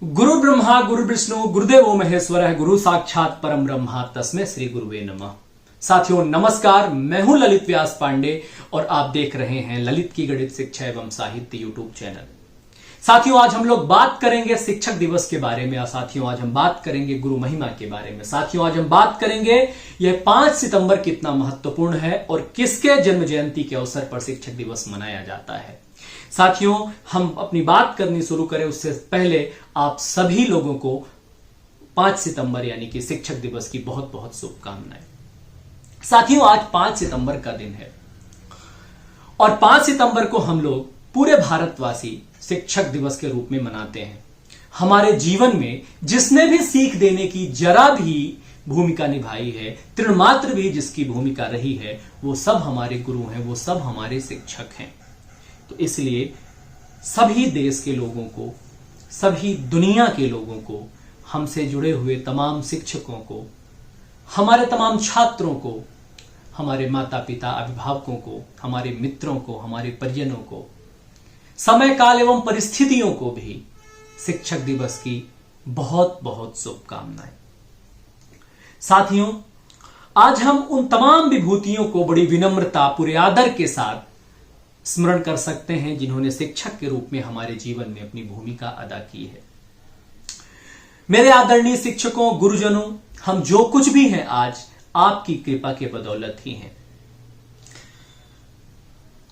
गुरु ब्रह्मा गुरु विष्णु गुरुदेवो महेश्वर गुरु साक्षात परम ब्रह्मा तस्मै श्री गुरुवे नमः। साथियों नमस्कार, मैं हूं ललित व्यास पांडे और आप देख रहे हैं ललित की गणित शिक्षा एवं साहित्य यूट्यूब चैनल। साथियों आज हम लोग बात करेंगे शिक्षक दिवस के बारे में। साथियों आज हम बात करेंगे गुरु महिमा के बारे में। साथियों आज हम बात करेंगे यह 5 सितंबर कितना महत्वपूर्ण है और किसके जन्म जयंती के अवसर पर शिक्षक दिवस मनाया जाता है। साथियों हम अपनी बात करनी शुरू करें उससे पहले आप सभी लोगों को 5 सितंबर यानी कि शिक्षक दिवस की बहुत बहुत शुभकामनाएं। साथियों आज 5 सितंबर का दिन है और 5 सितंबर को हम लोग पूरे भारतवासी शिक्षक दिवस के रूप में मनाते हैं। हमारे जीवन में जिसने भी सीख देने की जरा भी भूमिका निभाई है, तृणमात्र भी जिसकी भूमिका रही है, वो सब हमारे गुरु हैं, वो सब हमारे शिक्षक हैं। तो इसलिए सभी देश के लोगों को, सभी दुनिया के लोगों को, हमसे जुड़े हुए तमाम शिक्षकों को, हमारे तमाम छात्रों को, हमारे माता पिता अभिभावकों को, हमारे मित्रों को, हमारे परिजनों को, समय काल एवं परिस्थितियों को भी शिक्षक दिवस की बहुत बहुत शुभकामनाएं। साथियों आज हम उन तमाम विभूतियों को बड़ी विनम्रता पूरे आदर के साथ स्मरण कर सकते हैं जिन्होंने शिक्षक के रूप में हमारे जीवन में अपनी भूमिका अदा की है। मेरे आदरणीय शिक्षकों, गुरुजनों, हम जो कुछ भी हैं आज आपकी कृपा के बदौलत ही हैं।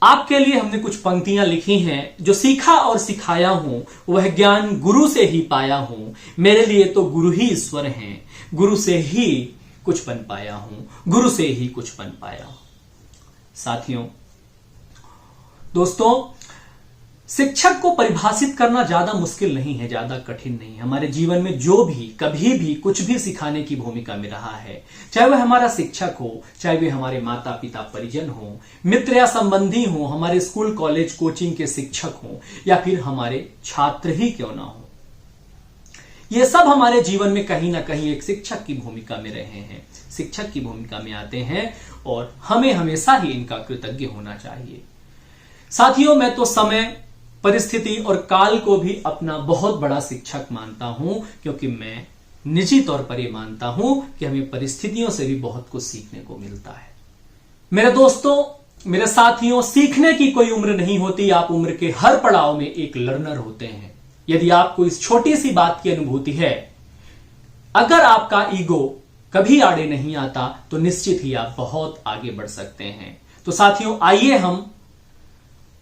आपके लिए हमने कुछ पंक्तियां लिखी हैं। जो सीखा और सिखाया हूं वह ज्ञान गुरु से ही पाया हूं, मेरे लिए तो गुरु ही ईश्वर हैं, गुरु से ही कुछ बन पाया हूं, गुरु से ही कुछ बन पाया हूं। साथियों दोस्तों शिक्षक को परिभाषित करना ज्यादा मुश्किल नहीं है, ज्यादा कठिन नहीं है। हमारे जीवन में जो भी कभी भी कुछ भी सिखाने की भूमिका में रहा है, चाहे वह हमारा शिक्षक हो, चाहे वे हमारे माता पिता परिजन हो, मित्र या संबंधी हो, हमारे स्कूल कॉलेज कोचिंग के शिक्षक हो या फिर हमारे छात्र ही क्यों ना हो, ये सब हमारे जीवन में कहीं ना कहीं एक शिक्षक की भूमिका में रहे हैं, शिक्षक की भूमिका में आते हैं और हमें हमेशा ही इनका कृतज्ञ होना चाहिए। साथियों मैं तो समय, परिस्थिति और काल को भी अपना बहुत बड़ा शिक्षक मानता हूं, क्योंकि मैं निजी तौर पर यह मानता हूं कि हमें परिस्थितियों से भी बहुत कुछ सीखने को मिलता है। मेरे दोस्तों, मेरे साथियों, सीखने की कोई उम्र नहीं होती। आप उम्र के हर पड़ाव में एक लर्नर होते हैं। यदि आपको इस छोटी सी बात की अनुभूति है, अगर आपका ईगो कभी आड़े नहीं आता तो निश्चित ही आप बहुत आगे बढ़ सकते हैं। तो साथियों आइए हम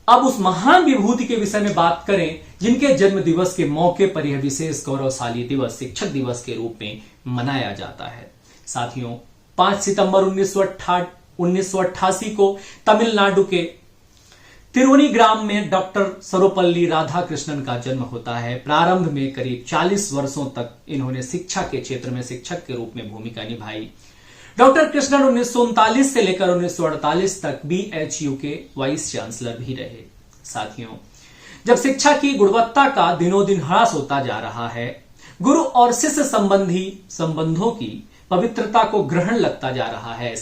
अब उस महान विभूति के विषय में बात करें जिनके जन्म दिवस के मौके पर यह विशेष गौरवशाली दिवस शिक्षक दिवस के रूप में मनाया जाता है। साथियों 5 सितंबर 1988 को तमिलनाडु के तिरुवनीग्राम में डॉक्टर सर्वपल्ली राधाकृष्णन का जन्म होता है। प्रारंभ में करीब 40 वर्षों तक इन्होंने शिक्षा के क्षेत्र में शिक्षक के रूप में भूमिका निभाई। डॉक्टर कृष्णन 1939 से लेकर 1948 तक BHU के वाइस चांसलर भी रहे। साथियों जब शिक्षा की गुणवत्ता का दिनों दिन ह्रास होता जा रहा है, गुरु और शिष्य संबंधों की पवित्रता को ग्रहण लगता जा रहा है,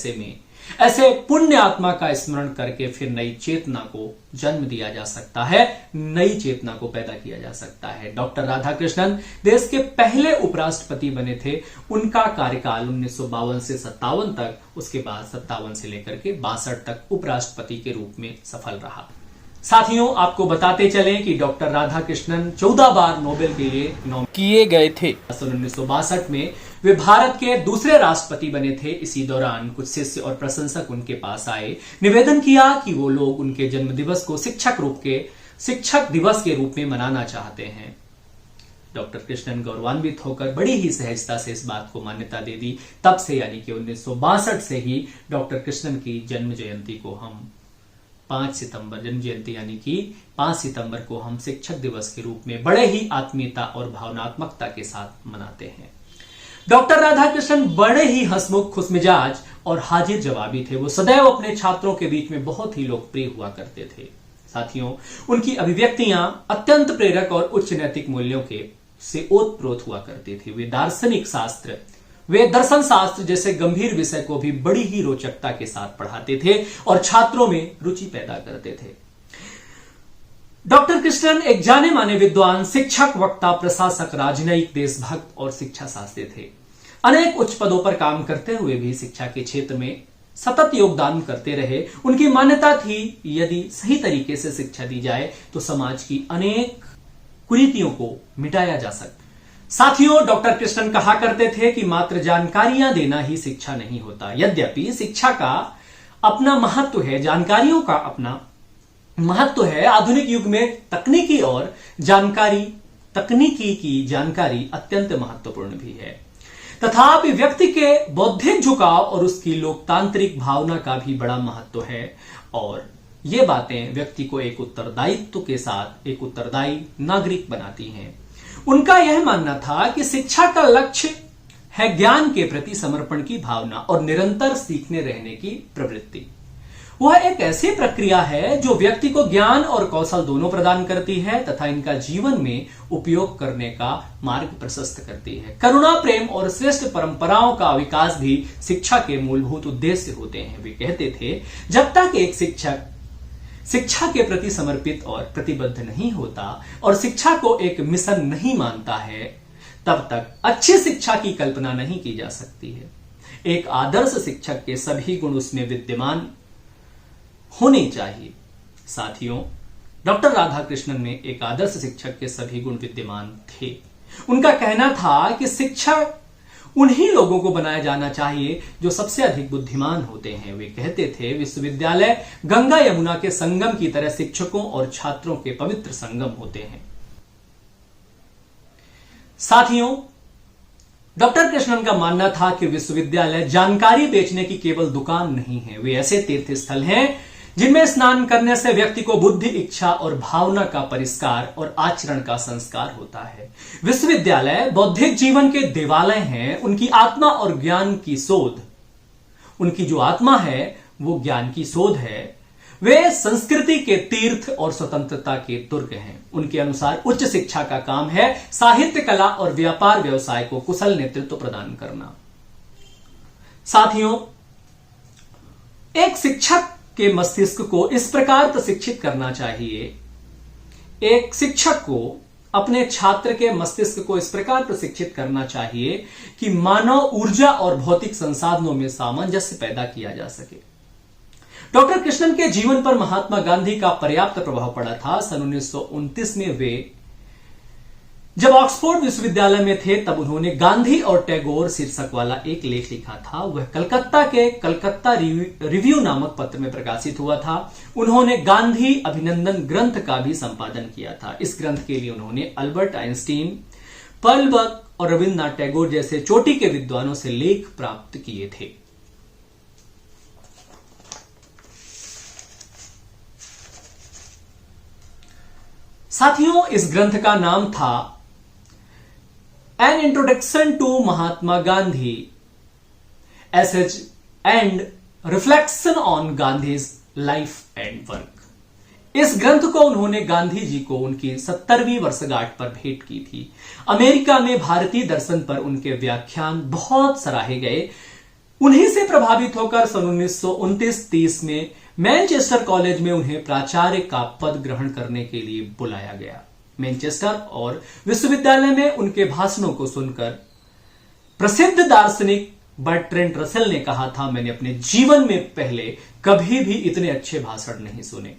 ऐसे पुण्य आत्मा का स्मरण करके फिर नई चेतना को जन्म दिया जा सकता है, नई चेतना को पैदा किया जा सकता है। डॉक्टर राधाकृष्णन देश के पहले उपराष्ट्रपति बने थे। उनका कार्यकाल 1952 से 57 तक, उसके बाद 57 से लेकर के 62 तक उपराष्ट्रपति के रूप में सफल रहा। साथियों आपको बताते चलें कि डॉक्टर राधाकृष्णन 14 बार नोबेल के लिए नॉमिनेट किए गए थे। 1962 में वे भारत के दूसरे राष्ट्रपति बने थे। इसी दौरान कुछ शिष्य और प्रशंसक उनके पास आए, निवेदन किया कि वो लोग उनके जन्म दिवस को शिक्षक दिवस के रूप में मनाना चाहते हैं। डॉक्टर कृष्णन गौरवान्वित होकर बड़ी ही सहजता से इस बात को मान्यता दे दी। तब से यानी कि 1962 से ही डॉक्टर कृष्णन की जन्म जयंती को हम 5 सितंबर जन्म जयंती यानी कि 5 सितंबर को हम शिक्षक दिवस के रूप में बड़े ही आत्मीयता और भावनात्मकता के साथ मनाते हैं। डॉक्टर राधाकृष्णन बड़े ही हंसमुख, खुशमिजाज और हाजिर जवाबी थे। वो सदैव अपने छात्रों के बीच में बहुत ही लोकप्रिय हुआ करते थे। साथियों उनकी अभिव्यक्तियां अत्यंत प्रेरक और उच्च नैतिक मूल्यों के से ओतप्रोत हुआ करती थी। वे दर्शन शास्त्र जैसे गंभीर विषय को भी बड़ी ही रोचकता के साथ पढ़ाते थे और छात्रों में रुचि पैदा करते थे। डॉक्टर कृष्णन एक जाने माने विद्वान, शिक्षक, वक्ता, प्रशासक, राजनयिक, देशभक्त और शिक्षा शास्त्री थे। अनेक उच्च पदों पर काम करते हुए भी शिक्षा के क्षेत्र में सतत योगदान करते रहे। उनकी मान्यता थी, यदि सही तरीके से शिक्षा दी जाए तो समाज की अनेक कुरीतियों को मिटाया जा सकता। साथियों, डॉक्टर कृष्णन कहा करते थे कि मात्र जानकारियां देना ही शिक्षा नहीं होता। यद्यपि शिक्षा का अपना महत्व है, जानकारियों का अपना महत्व है। आधुनिक युग में तकनीकी की जानकारी अत्यंत महत्वपूर्ण भी है। तथापि व्यक्ति के बौद्धिक झुकाव और उसकी लोकतांत्रिक भावना का भी बड़ा महत्व है, और ये बातें व्यक्ति को एक उत्तरदायित्व के साथ एक उत्तरदायी नागरिक बनाती हैं। उनका यह मानना था कि शिक्षा का लक्ष्य है ज्ञान के प्रति समर्पण की भावना और निरंतर सीखने रहने की प्रवृत्ति। वह एक ऐसी प्रक्रिया है जो व्यक्ति को ज्ञान और कौशल दोनों प्रदान करती है तथा इनका जीवन में उपयोग करने का मार्ग प्रशस्त करती है। करुणा, प्रेम और श्रेष्ठ परंपराओं का विकास भी शिक्षा के मूलभूत उद्देश्य होते हैं। वे कहते थे, जब तक एक शिक्षक शिक्षा के प्रति समर्पित और प्रतिबद्ध नहीं होता और शिक्षा को एक मिशन नहीं मानता है, तब तक अच्छी शिक्षा की कल्पना नहीं की जा सकती है। एक आदर्श शिक्षक के सभी गुण उसमें विद्यमान होने चाहिए। साथियों, डॉक्टर राधाकृष्णन में एक आदर्श शिक्षक के सभी गुण विद्यमान थे। उनका कहना था कि शिक्षा उन्हीं लोगों को बनाया जाना चाहिए जो सबसे अधिक बुद्धिमान होते हैं। वे कहते थे, विश्वविद्यालय गंगा यमुना के संगम की तरह शिक्षकों और छात्रों के पवित्र संगम होते हैं। साथियों, डॉक्टर कृष्णन का मानना था कि विश्वविद्यालय जानकारी बेचने की केवल दुकान नहीं है। वे ऐसे तीर्थ स्थल हैं जिनमें स्नान करने से व्यक्ति को बुद्धि, इच्छा और भावना का परिष्कार और आचरण का संस्कार होता है। विश्वविद्यालय बौद्धिक जीवन के देवालय हैं। उनकी आत्मा और ज्ञान की शोध, उनकी जो आत्मा है वो ज्ञान की शोध है। वे संस्कृति के तीर्थ और स्वतंत्रता के दुर्ग हैं। उनके अनुसार उच्च शिक्षा का काम है साहित्य, कला और व्यापार व्यवसाय को कुशल नेतृत्व प्रदान करना। साथियों, एक शिक्षक के मस्तिष्क को इस प्रकार प्रशिक्षित करना चाहिए, एक शिक्षक को अपने छात्र के मस्तिष्क को इस प्रकार प्रशिक्षित करना चाहिए कि मानव ऊर्जा और भौतिक संसाधनों में सामंजस्य पैदा किया जा सके। डॉक्टर कृष्णन के जीवन पर महात्मा गांधी का पर्याप्त प्रभाव पड़ा था। सन 1929 में वे जब ऑक्सफोर्ड विश्वविद्यालय में थे, तब उन्होंने गांधी और टैगोर शीर्षक वाला एक लेख लिखा था। वह कलकत्ता के कलकत्ता रिव्यू नामक पत्र में प्रकाशित हुआ था। उन्होंने गांधी अभिनंदन ग्रंथ का भी संपादन किया था। इस ग्रंथ के लिए उन्होंने अल्बर्ट आइंस्टीन, पर्ल बक और रविन्द्रनाथ टैगोर जैसे चोटी के विद्वानों से लेख प्राप्त किए थे। साथियों, इस ग्रंथ का नाम था an introduction to Mahatma Gandhi, essays and reflection on Gandhi's life and work. इस ग्रंथ को उन्होंने गांधी जी को उनकी 70वीं वर्षगांठ पर भेंट की थी। अमेरिका में भारतीय दर्शन पर उनके व्याख्यान बहुत सराहे गए। उन्हीं से प्रभावित होकर सन 1929-30 में मैनचेस्टर कॉलेज में उन्हें प्राचार्य का पद ग्रहण करने के लिए बुलाया गया। मैनचेस्टर और विश्वविद्यालय में उनके भाषणों को सुनकर प्रसिद्ध दार्शनिक बर्ट्रैंड रसेल ने कहा था, मैंने अपने जीवन में पहले कभी भी इतने अच्छे भाषण नहीं सुने।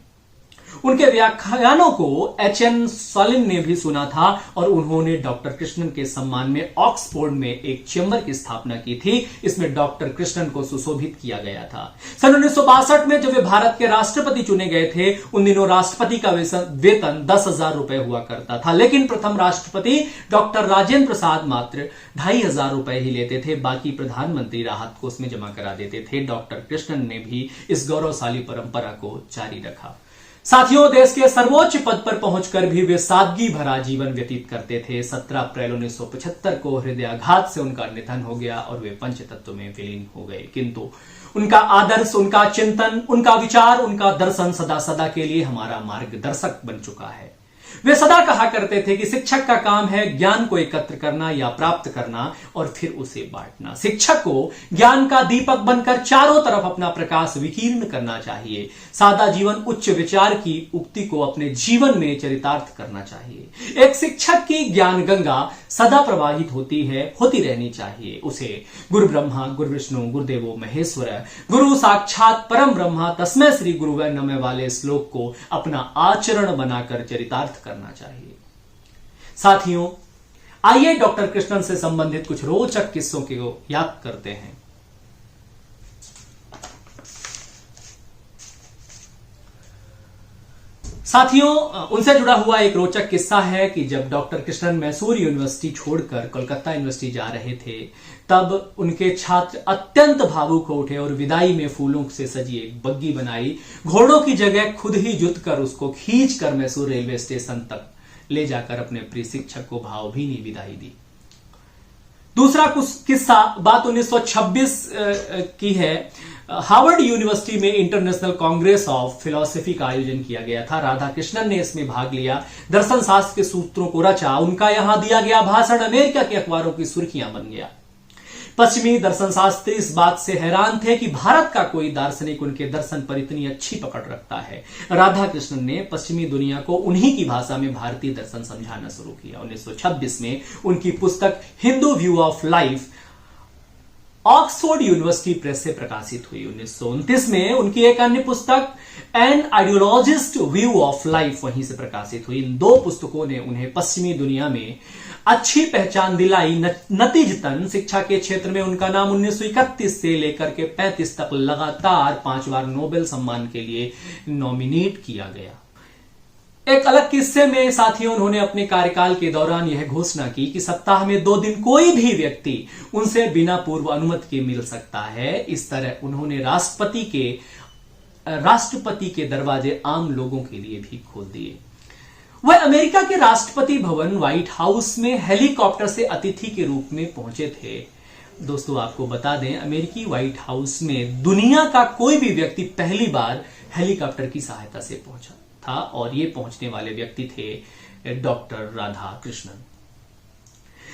उनके व्याख्यानों को एच.एन. सॉलिन ने भी सुना था और उन्होंने डॉक्टर कृष्णन के सम्मान में ऑक्सफोर्ड में एक चैम्बर की स्थापना की थी। इसमें डॉक्टर कृष्णन को सुशोभित किया गया था। सन 1962 में जब वे भारत के राष्ट्रपति चुने गए थे, उन दिनों राष्ट्रपति का वेतन 10,000 रुपए हुआ करता था, लेकिन प्रथम राष्ट्रपति डॉक्टर राजेंद्र प्रसाद मात्र 2,500 रुपए ही लेते थे। बाकी प्रधानमंत्री राहत कोष में जमा करा देते थे। डॉक्टर कृष्णन ने भी इस गौरवशाली परंपरा को जारी रखा। साथियों, देश के सर्वोच्च पद पर पहुंचकर भी वे सादगी भरा जीवन व्यतीत करते थे। 17 अप्रैल 1975 को हृदयाघात से उनका निधन हो गया और वे पंचतत्व में विलीन हो गए। किंतु उनका आदर्श, उनका चिंतन, उनका विचार, उनका दर्शन सदा सदा के लिए हमारा मार्गदर्शक बन चुका है। वे सदा कहा करते थे कि शिक्षक का काम है ज्ञान को एकत्र करना या प्राप्त करना और फिर उसे बांटना। शिक्षक को ज्ञान का दीपक बनकर चारों तरफ अपना प्रकाश विकीर्ण करना चाहिए। सादा जीवन उच्च विचार की उक्ति को अपने जीवन में चरितार्थ करना चाहिए। एक शिक्षक की ज्ञान गंगा सदा प्रवाहित होती रहनी चाहिए। उसे गुरु ब्रह्मा गुरु विष्णु गुरुदेवो महेश्वर गुरु साक्षात परम ब्रह्मा तस्मै श्री गुरुवे नमः वाले श्लोक को अपना आचरण बनाकर चरितार्थ करना चाहिए। साथियों, आइए डॉक्टर कृष्णन से संबंधित कुछ रोचक किस्सों को याद करते हैं। साथियों, उनसे जुड़ा हुआ एक रोचक किस्सा है कि जब डॉक्टर कृष्णन मैसूर यूनिवर्सिटी छोड़कर कोलकाता यूनिवर्सिटी जा रहे थे, तब उनके छात्र अत्यंत भावुक हो उठे और विदाई में फूलों से सजी एक बग्गी बनाई। घोड़ों की जगह खुद ही जुत कर उसको खींच कर मैसूर रेलवे स्टेशन तक ले जाकर अपने प्रिय शिक्षक को भावभीनी विदाई दी। दूसरा किस्सा बात 1926 की है। हार्वर्ड यूनिवर्सिटी में इंटरनेशनल कांग्रेस ऑफ फिलॉसफी का आयोजन किया गया था। राधा कृष्णन ने इसमें भाग लिया, दर्शन शास्त्र के सूत्रों को रचा। उनका यहां दिया गया भाषण अमेरिका के अखबारों की सुर्खियां बन गया। पश्चिमी दर्शन शास्त्री इस बात से हैरान थे कि भारत का कोई दार्शनिक उनके दर्शन पर इतनी अच्छी पकड़ रखता है। राधा कृष्णन ने पश्चिमी दुनिया को उन्हीं की भाषा में भारतीय दर्शन समझाना शुरू किया। 1926 में उनकी पुस्तक Hindu view of life Oxford University Press से प्रकाशित हुई। 1929 में उनकी एक अन्य पुस्तक an ideologist view of life वहीं से प्रकाशित हुई। इन दो पुस्तकों ने उन्हें पश्चिमी दुनिया में अच्छी पहचान दिलाई। नतीजतन शिक्षा के क्षेत्र में उनका नाम 1931 से लेकर के 35 तक लगातार 5 बार नोबेल सम्मान के लिए नॉमिनेट किया गया। एक अलग किस्से में साथियों, उन्होंने अपने कार्यकाल के दौरान यह घोषणा की कि सप्ताह में 2 दिन कोई भी व्यक्ति उनसे बिना पूर्व अनुमति के मिल सकता है। इस तरह उन्होंने राष्ट्रपति के दरवाजे आम लोगों के लिए भी खोल दिए। वह अमेरिका के राष्ट्रपति भवन व्हाइट हाउस में हेलीकॉप्टर से अतिथि के रूप में पहुंचे थे। दोस्तों, आपको बता दें, अमेरिकी व्हाइट हाउस में दुनिया का कोई भी व्यक्ति पहली बार हेलीकॉप्टर की सहायता से पहुंचा था और ये पहुंचने वाले व्यक्ति थे डॉक्टर राधा कृष्णन।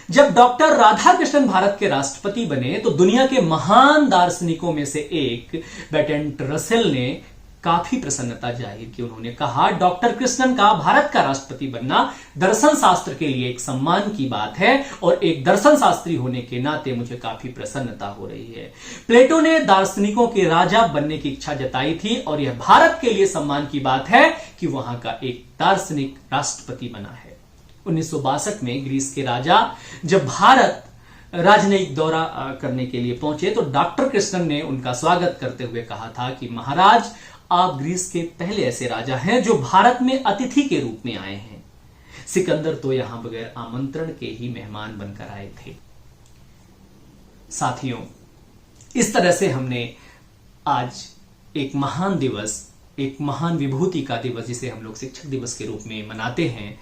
जब डॉक्टर राधा कृष्णन भारत के राष्ट्रपति बने तो दुनिया के महान दार्शनिकों में से एक बर्ट्रैंड रसेल ने काफी प्रसन्नता जाहिर की। उन्होंने कहा, डॉक्टर कृष्णन का भारत का राष्ट्रपति बनना दर्शन शास्त्र के लिए एक सम्मान की बात है और एक दर्शन शास्त्री होने के नाते मुझे काफी प्रसन्नता हो रही है। प्लेटो ने दार्शनिकों के राजा बनने की इच्छा जताई थी और यह भारत के लिए सम्मान की बात है कि वहां का एक दार्शनिक राष्ट्रपति बना है। 1962 में ग्रीस के राजा जब भारत राजनयिक दौरा करने के लिए पहुंचे तो डॉक्टर कृष्णन ने उनका स्वागत करते हुए कहा था कि महाराज, आप ग्रीस के पहले ऐसे राजा हैं जो भारत में अतिथि के रूप में आए हैं। सिकंदर तो यहां बगैर आमंत्रण के ही मेहमान बनकर आए थे। साथियों, इस तरह से हमने आज एक महान दिवस, एक महान विभूति का दिवस, जिसे हम लोग शिक्षक दिवस के रूप में मनाते हैं,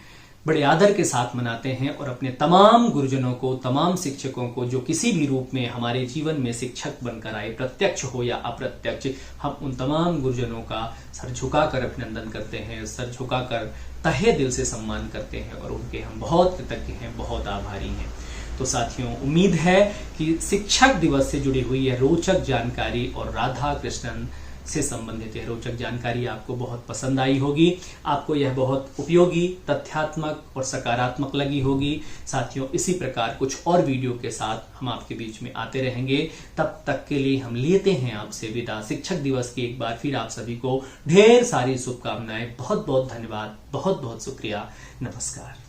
बड़े आदर के साथ मनाते हैं और अपने तमाम गुरुजनों को, तमाम शिक्षकों को जो किसी भी रूप में हमारे जीवन में शिक्षक बनकर आए, प्रत्यक्ष हो या अप्रत्यक्ष, हम उन तमाम गुरुजनों का सर झुकाकर अभिनंदन करते हैं, सर झुकाकर तहे दिल से सम्मान करते हैं और उनके हम बहुत कृतज्ञ हैं, बहुत आभारी हैं। तो साथियों, उम्मीद है कि शिक्षक दिवस से जुड़ी हुई यह रोचक जानकारी और राधा कृष्णन से संबंधित यह रोचक जानकारी आपको बहुत पसंद आई होगी। आपको यह बहुत उपयोगी, तथ्यात्मक और सकारात्मक लगी होगी। साथियों, इसी प्रकार कुछ और वीडियो के साथ हम आपके बीच में आते रहेंगे। तब तक के लिए हम लेते हैं आपसे विदा। शिक्षक दिवस की एक बार फिर आप सभी को ढेर सारी शुभकामनाएं। बहुत बहुत धन्यवाद, बहुत बहुत शुक्रिया। नमस्कार।